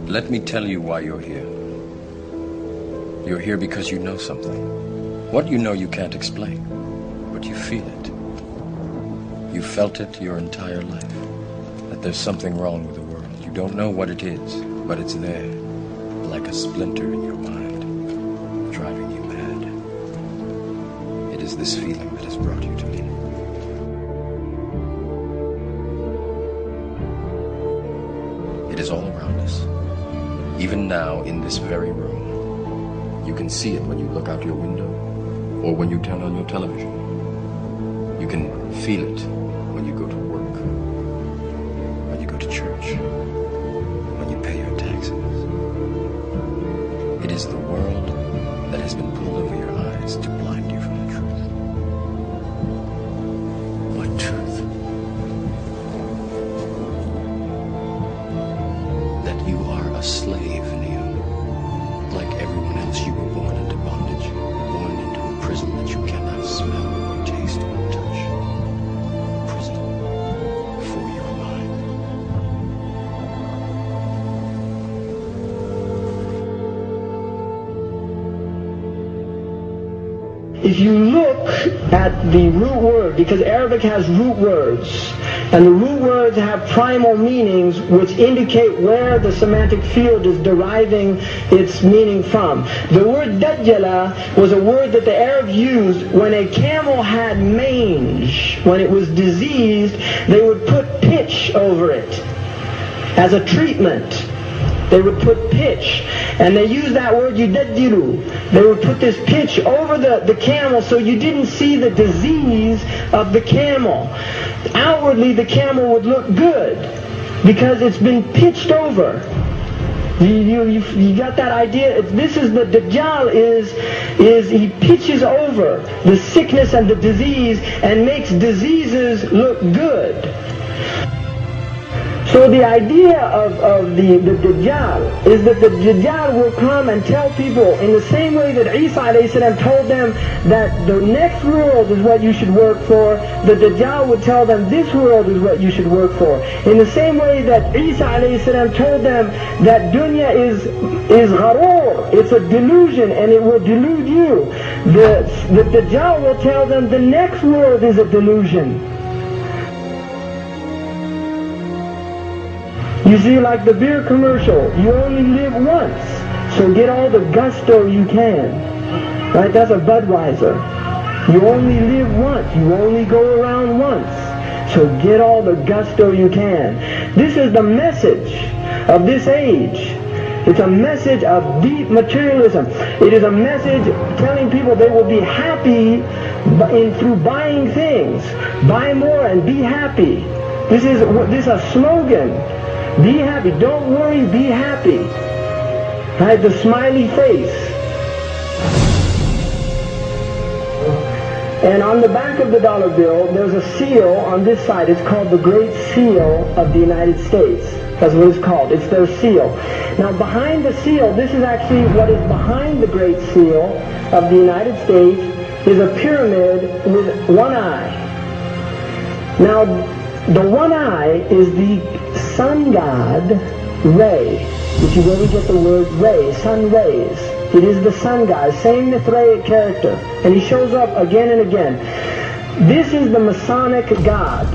Let me tell you why you're here. You're here because you know something. What you know you can't explain, but you feel it. You felt it your entire life, that there's something wrong with the world. You don't know what it is, but it's there, like a splinter in your mind, driving you mad. It is this feeling that has brought you to me. It is all around us. Even now, in this very room. You can see it when you look out your window or when you turn on your television. You can feel it when you go to work, when you go to church, when you pay your taxes. It is the world that has been pulled over your eyes to blind you from the truth. What truth? That you are a slave, Neo. Like everyone else, you were born into bondage, born into a prison that you cannot smell or taste or touch. A prison for your mind. If you look at the root word, because Arabic has root words, and the root words have primal meanings which indicate where the semantic field is deriving its meaning from. The word dajjala was a word that the Arabs used when a camel had mange. When it was diseased, they would put pitch over it as a treatment. They would put pitch, and they used that word yudajjilu. They would put this pitch over the camel so you didn't see the disease of the camel. Outwardly, the camel would look good because it's been pitched over. You got that idea? This is the Dajjal is he pitches over the sickness and the disease and makes diseases look good. So the idea of the Dajjal is that the Dajjal will come and tell people in the same way that Isa a.s. told them that the next world is what you should work for, the Dajjal would tell them this world is what you should work for. In the same way that Isa a.s. told them that dunya is gharur, it's a delusion and it will delude you. The Dajjal will tell them the next world is a delusion. You see, like the beer commercial, you only live once, so get all the gusto you can. Right? That's a Budweiser. You only live once, you only go around once, so get all the gusto you can. This is the message of this age. It's a message of deep materialism. It is a message telling people they will be happy through buying things. Buy more and be happy. This is a slogan. Be happy. Don't worry, be happy. Right? The smiley face. And on the back of the dollar bill, there's a seal on this side. It's called the Great Seal of the United States. That's what it's called. It's their seal. Now behind the seal, this is actually what is behind the Great Seal of the United States, is a pyramid with one eye. Now, the one eye is the sun god, Ray, which is where we get the word ray, sun rays. It is the sun god, same Mithraic character, and he shows up again and again. This is the Masonic god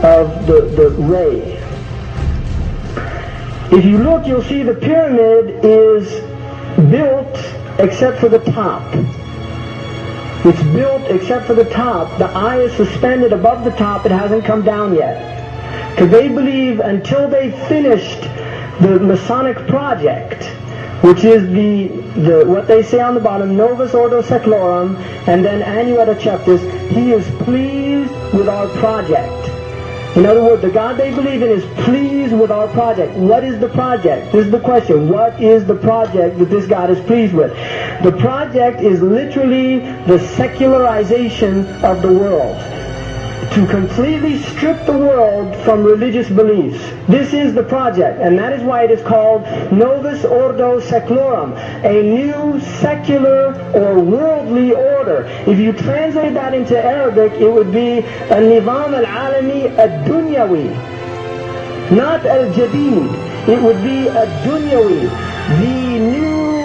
of the ray. If you look, you'll see the pyramid is built except for the top. It's built except for the top. The eye is suspended above the top. It hasn't come down yet. Because they believe until they finished the Masonic project, which is the what they say on the bottom, Novus Ordo Seclorum, and then Annuetta Chaptis, he is pleased with our project. In other words, the God they believe in is pleased with our project. What is the project? This is the question. What is the project that this God is pleased with? The project is literally the secularization of the world. To completely strip the world from religious beliefs. This is the project, and that is why it is called Novus Ordo Seclorum, a new secular or worldly order. If you translate that into Arabic, it would be a Nizam al-Alami ad-Dunyawi, not al-Jadid. It would be a dunyawi, the new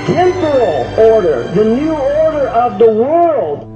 temporal order, the new order of the world.